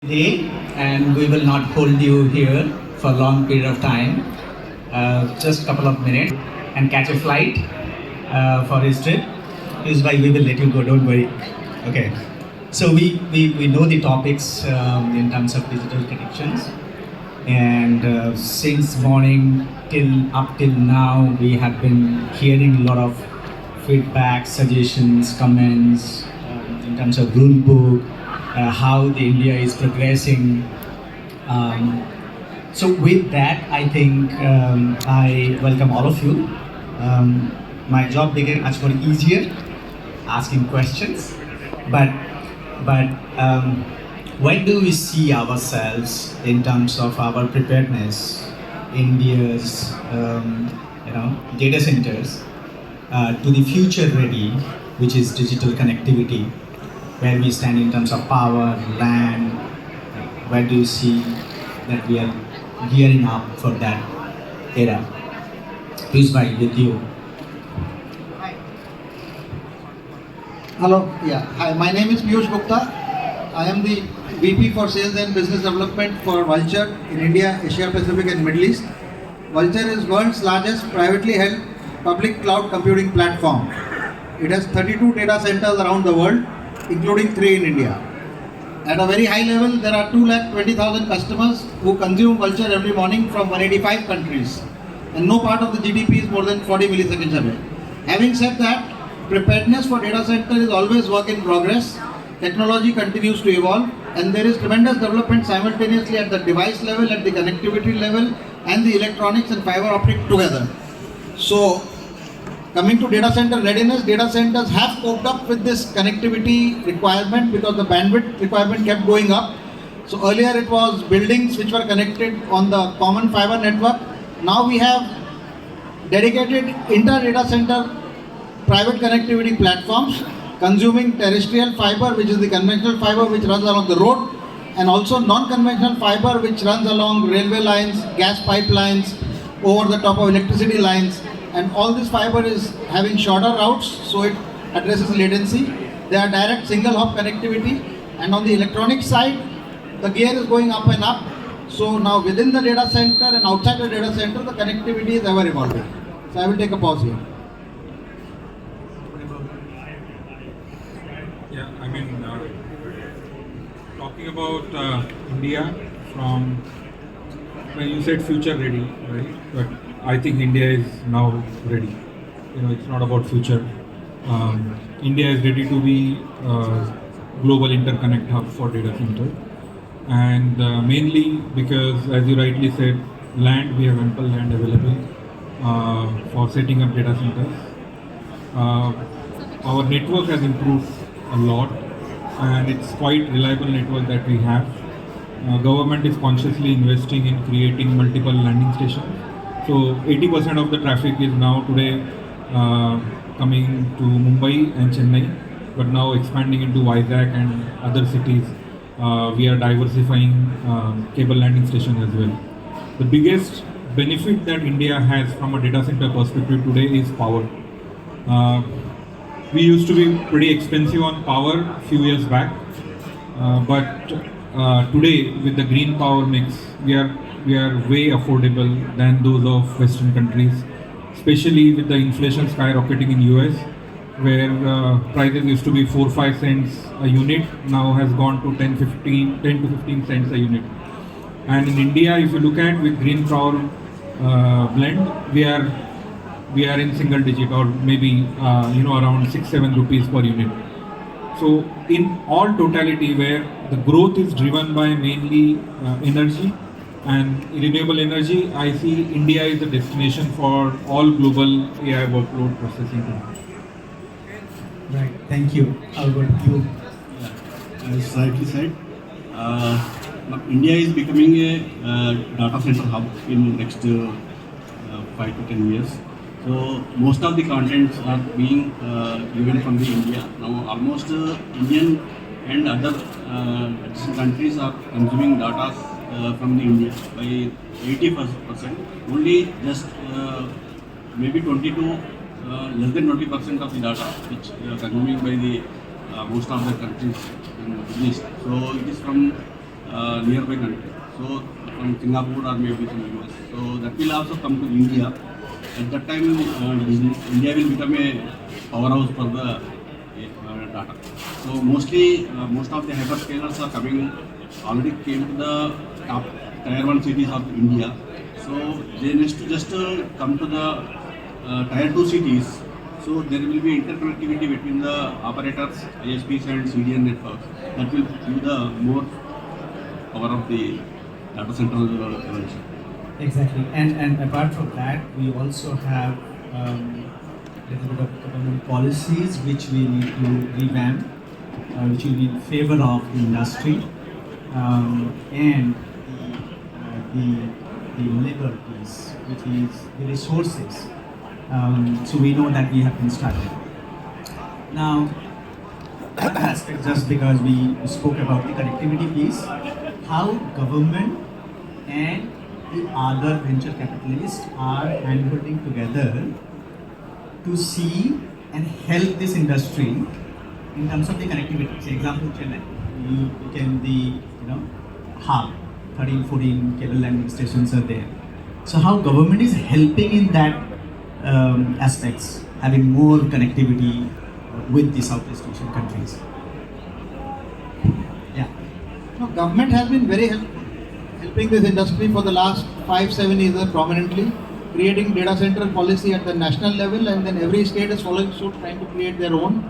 Day, and we will not hold you here for a long period of time. Just a couple of minutes and catch a flight for his trip. Is why we will let you go. Don't worry. Okay. So we know the topics in terms of digital connections, and since morning till now, we have been hearing a lot of feedback, suggestions, comments in terms of rule book, how the India is progressing. So with that, I think I welcome all of you. My job became much more easier, asking questions, but but when do we see ourselves in terms of our preparedness, India's data centers to the future ready, which is digital connectivity, where we stand in terms of power, land, where do you see that we are gearing up for that era? Please, by with you. Hello, yeah. Hi, my name is Piyush Gupta. I am the VP for Sales and Business Development for Vulture in India, Asia Pacific and Middle East. Vulture is world's largest privately held public cloud computing platform. It has 32 data centers around the world, including 3 in India. At a very high level, there are 220,000 customers who consume Vulture every morning from 185 countries. And no part of the GDP is more than 40 milliseconds away. Having said that, preparedness for data center is always work in progress. Technology continues to evolve, and there is tremendous development simultaneously at the device level, at the connectivity level, and the electronics and fiber optic together. So, coming to data center readiness, data centers have coped up with this connectivity requirement because the bandwidth requirement kept going up. So earlier it was buildings which were connected on the common fiber network. Now we have dedicated inter-data center private connectivity platforms consuming terrestrial fiber, which is the conventional fiber which runs along the road, and also non-conventional fiber which runs along railway lines, gas pipelines, over the top of electricity lines, and all this fiber is having shorter routes, so it addresses latency. They are direct single hop connectivity, and on the electronic side, the gear is going up and up. So now within the data center and outside the data center, the connectivity is ever evolving. So I will take a pause here. Yeah, I mean, talking about India from when you said future ready, right? But I think India is now ready. It's not about future. India is ready to be global interconnect hub for data center, and mainly because, as you rightly said, land, we have ample land available for setting up data centers. Our network has improved a lot, and it's quite reliable network that we have. Government is consciously investing in creating multiple landing stations. So 80% of the traffic is now today coming to Mumbai and Chennai, but now expanding into Vizag and other cities. We are diversifying cable landing stations as well. The biggest benefit that India has from a data center perspective today is power. We used to be pretty expensive on power a few years back, but today with the green power mix, we are way affordable than those of Western countries, especially with the inflation skyrocketing in US, where prices used to be 4-5 cents a unit, now has gone to 10 to 15 cents a unit. And in India, if you look at with green power blend, we are in single digit, or maybe around 6-7 rupees per unit. So in all totality, where the growth is driven by mainly energy and renewable energy, I see India is the destination for all global AI workload processing. Right. Thank you. How about you? As rightly said, India is becoming a data center hub in next 5 to 10 years. So most of the contents are being given from the India. Now almost Indian and other countries are consuming data from the India by 80%. Only just maybe 20 to less than 20% of the data which are consuming by the most of the countries in the Middle East. So it is from nearby country. So from Singapore or maybe from US. So that will also come to India. At that time, India will become a powerhouse for the data. So mostly, most of the hyperscalers are coming, already came to the top tier 1 cities of India. So they need to just come to the tier 2 cities. So there will be interconnectivity between the operators, ISPs and CDN networks. That will give the more power of the data center evolution. Exactly. And apart from that, we also have little bit of government policies which we need to revamp, which will be in favor of the industry and the labor piece, which is the resources. So we know that we have been started. Now, one aspect, just because we spoke about the connectivity piece, how government and the other venture capitalists are handholding together to see and help this industry in terms of the connectivity. Say example Chennai, you became the hub, 13, 14 cable landing stations are there. So how government is helping in that aspects, having more connectivity with the Southeast Asian countries? Yeah. No, government has been very helping this industry for the last 5-7 years prominently, creating data center policy at the national level, and then every state is following suit, trying to create their own.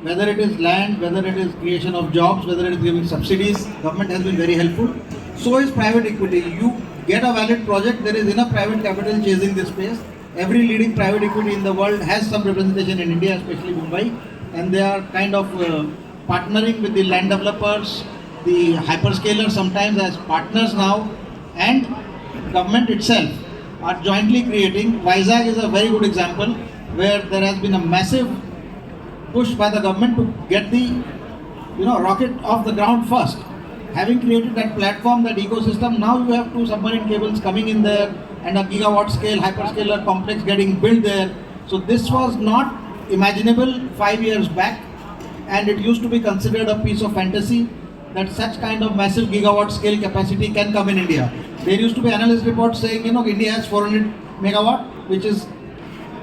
Whether it is land, whether it is creation of jobs, whether it is giving subsidies, government has been very helpful. So is private equity. You get a valid project, there is enough private capital chasing this space. Every leading private equity in the world has some representation in India, especially Mumbai, and they are kind of partnering with the land developers, the hyperscalers sometimes as partners now, and government itself are jointly creating. Vizag is a very good example where there has been a massive push by the government to get the rocket off the ground first. Having created that platform, that ecosystem, now you have 2 submarine cables coming in there and a gigawatt scale hyperscaler complex getting built there. So this was not imaginable 5 years back, and it used to be considered a piece of fantasy that such kind of massive gigawatt scale capacity can come in India. There used to be analyst reports saying, India has 400 megawatt, which is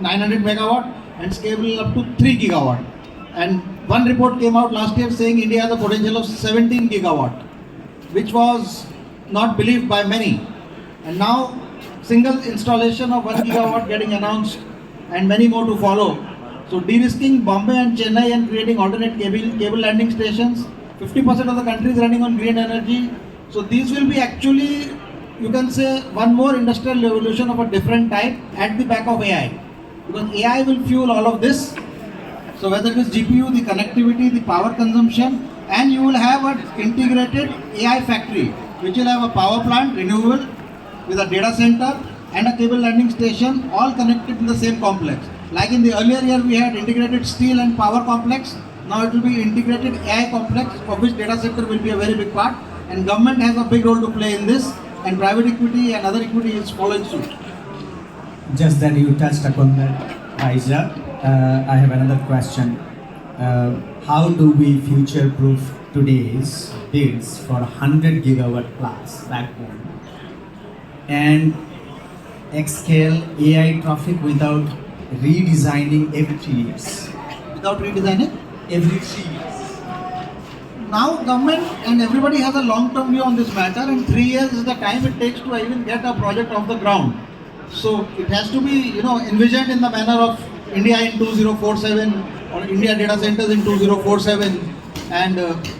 900 megawatt, and scalable up to 3 gigawatt. And one report came out last year saying India has a potential of 17 gigawatt, which was not believed by many. And now, single installation of 1 gigawatt getting announced and many more to follow. So de-risking Bombay and Chennai and creating alternate cable landing stations. 50% of the country is running on green energy. So these will be actually, you can say, one more industrial revolution of a different type at the back of AI. Because AI will fuel all of this. So whether it is GPU, the connectivity, the power consumption, and you will have an integrated AI factory, which will have a power plant, renewable, with a data center and a cable landing station, all connected in the same complex. Like in the earlier year, we had integrated steel and power complex. Now it will be integrated AI complex, of which data center will be a very big part. And government has a big role to play in this, and private equity and other equity is following suit. Just that you touched upon that, Aisha, I have another question. How do we future-proof today's bids for 100 gigawatt plus backbone and X-scale AI traffic without redesigning every 3 years? Without redesigning? Every 3 years. Now government and everybody has a long-term view on this matter, and 3 years is the time it takes to even get a project off the ground. So it has to be envisioned in the manner of India in 2047 or India data centers in 2047, and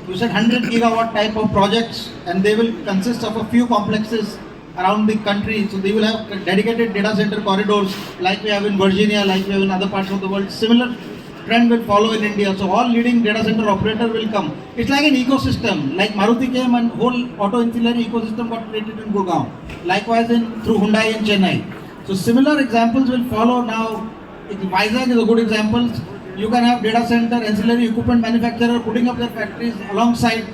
you said 100 gigawatt type of projects, and they will consist of a few complexes around the country. So they will have dedicated data center corridors like we have in Virginia, like we have in other parts of the world. Similar trend will follow in India. So all leading data center operator will come. It's like an ecosystem. Like Maruti came and whole auto ancillary ecosystem got created in Gurgaon. Likewise through Hyundai in Chennai. So similar examples will follow now. Vizag is a good example. You can have data center, ancillary equipment manufacturer putting up their factories alongside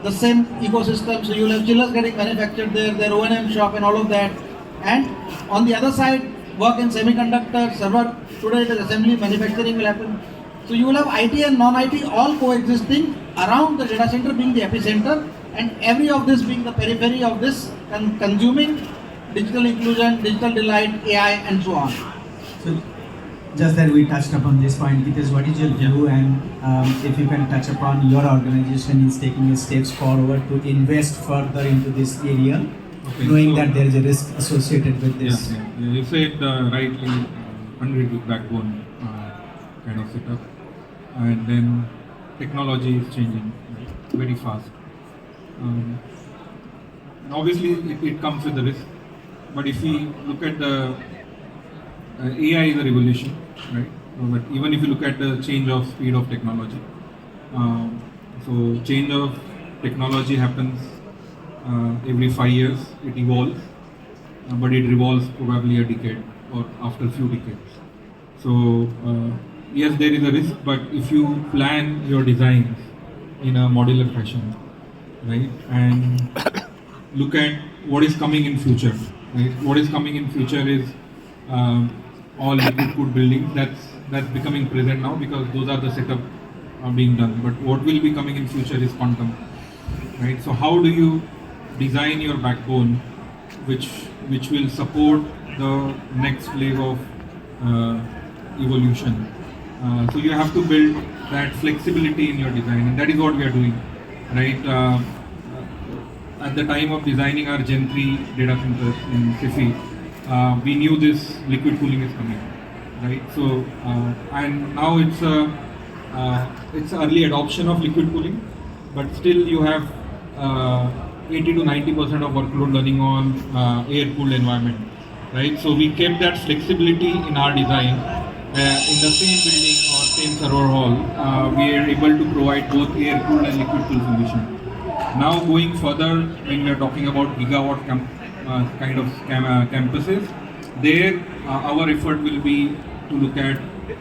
the same ecosystem. So you will have chillers getting manufactured there, their O&M shop and all of that. And on the other side, work in semiconductor, server, today it is assembly, manufacturing will happen. So you will have IT and non-IT all coexisting around the data center being the epicenter, and every of this being the periphery of this and consuming digital inclusion, digital delight, AI, and so on. So, just that we touched upon this point, because what is your view, and if you can touch upon your organization is taking steps forward to invest further into this area, Okay, knowing so- that there is a risk associated with this. Yeah. You said rightly, 100 gig backbone kind of setup, and then technology is changing very fast. And obviously, it comes with the risk. But if we look at the AI is a revolution, right? But even if you look at the change of speed of technology, so change of technology happens every 5 years. It evolves, but it revolves probably a decade or after a few decades. So yes, there is a risk, but if you plan your designs in a modular fashion, right, and look at what is coming in future, right? What is coming in future is all liquid cooled buildings. That's becoming present now because those are the setup being done. But what will be coming in future is quantum, right? So how do you design your backbone, which will support the next leg of evolution? So you have to build that flexibility in your design, and that is what we are doing, right? At the time of designing our Gen 3 data centers in Sifi, we knew this liquid cooling is coming, right? So and now it's early adoption of liquid cooling, but still you have 80 to 90% of workload running on air-cooled environment, right? So we kept that flexibility in our design. In the same building or same server hall, we are able to provide both air-cooled and liquid-cooled solution. Now going further, when we are talking about gigawatt kind of campuses, there our effort will be to look at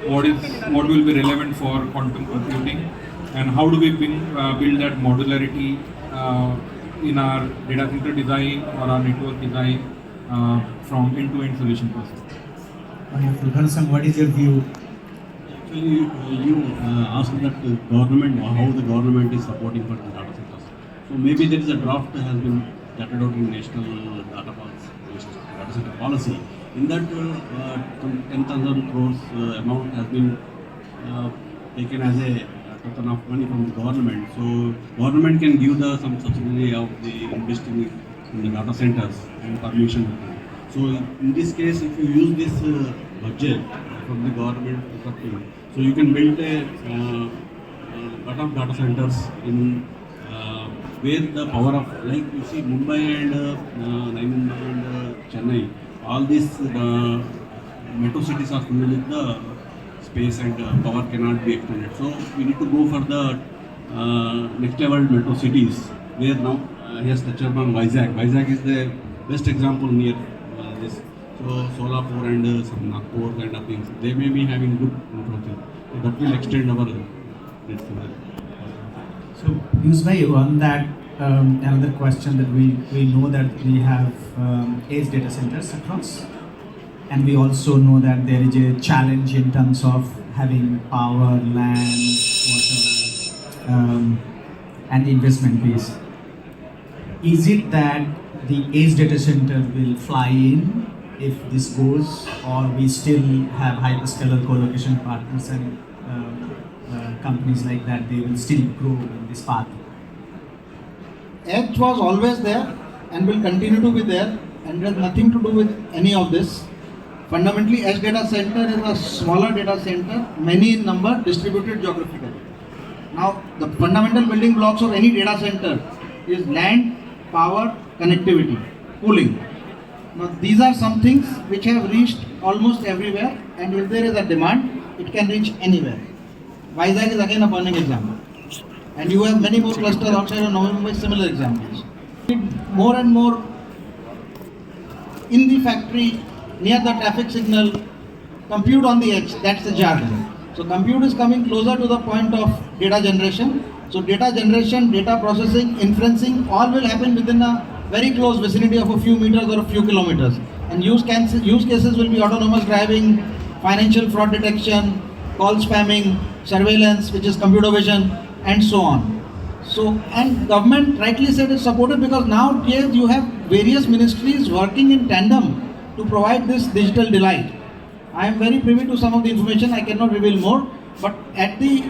what will be relevant for quantum computing, and how do we build that modularity in our data center design or our network design from end-to-end solution perspective. Wonderful. Ghansam, what is your view? Actually, you asked that government, how the government is supporting for the data centers. So maybe there is a draft has been started out in national data center policy. In that, some 10,000 crores amount has been taken as a token of money from the government. So government can give some subsidy of the investing in the data centers and permission. So in this case, if you use this budget from the government, so you can build a lot of data centers in where the power of, like you see Mumbai and Navi Mumbai and Chennai, all these metro cities are filled with the space and power cannot be extended. So we need to go for the next level metro cities where now yes, touched upon Vizag. Vizag is the best example near this. So Solapur and some Nagpur kind of things, they may be having good infrastructure. So that will extend our net. So, Yusbhai, on that, another question that we know that we have edge data centers across, and we also know that there is a challenge in terms of having power, land, water, and investment base. Is it that the edge data center will fly in if this goes, or we still have hyperscaler co-location partners and companies like that, they will still grow in this path? Edge was always there and will continue to be there, and has nothing to do with any of this. Fundamentally, edge data center is a smaller data center, many in number, distributed geographically. Now, the fundamental building blocks of any data center is land, power, connectivity, cooling. Now, these are some things which have reached almost everywhere, and if there is a demand, it can reach anywhere. Vizag is again a burning example. And you have many more clusters outside of Navi Mumbai, similar examples. More and more in the factory, near the traffic signal, compute on the edge, that's the jargon. So compute is coming closer to the point of data generation. So data generation, data processing, inferencing, all will happen within a very close vicinity of a few meters or a few kilometers. And use cases will be autonomous driving, financial fraud detection, call spamming, surveillance, which is computer vision, and so on. So, and government rightly said is supportive because nowadays you have various ministries working in tandem to provide this digital delight. I am very privy to some of the information, I cannot reveal more, but at the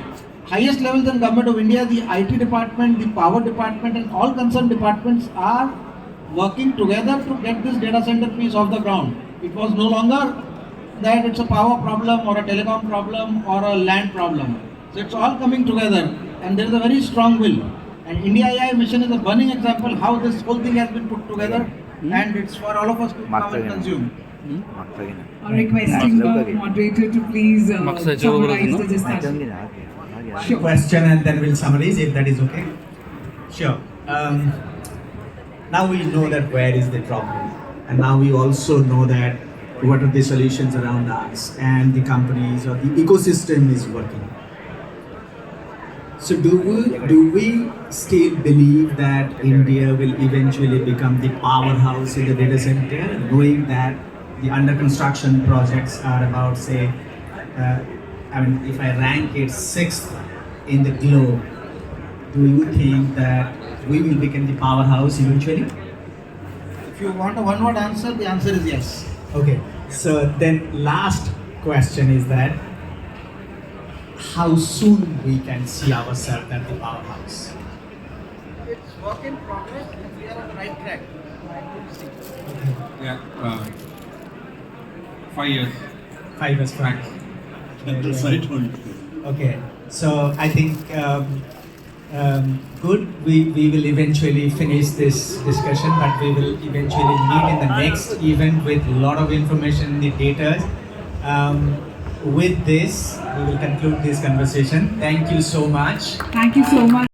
highest levels in Government of India, the IT department, the power department and all concerned departments are working together to get this data center piece off the ground. It was no longer that it's a power problem or a telecom problem or a land problem. So it's all coming together and there is a very strong will. And India AI mission is a burning example how this whole thing has been put together and it's for all of us to come and consume. Requesting the moderator to please summarize the discussion. Sure. Question and then we'll summarize if that is okay. Sure. Now we know that where is the problem, and now we also know that what are the solutions around us and the companies or the ecosystem is working. So do we still believe that India will eventually become the powerhouse in the data center, knowing that the under construction projects are about, say, if I rank it 6th in the globe, do you think that we will become the powerhouse eventually? If you want a one-word answer, the answer is yes. Okay, so then last question is that how soon we can see ourselves at the powerhouse? It's work in progress and we are on the right track. Yeah, 5 years. 5 years back. That's right only. Okay, so I think good. We will eventually finish this discussion, but we will eventually meet in the next event with a lot of information in the data. With this, we will conclude this conversation. Thank you so much. Thank you so much.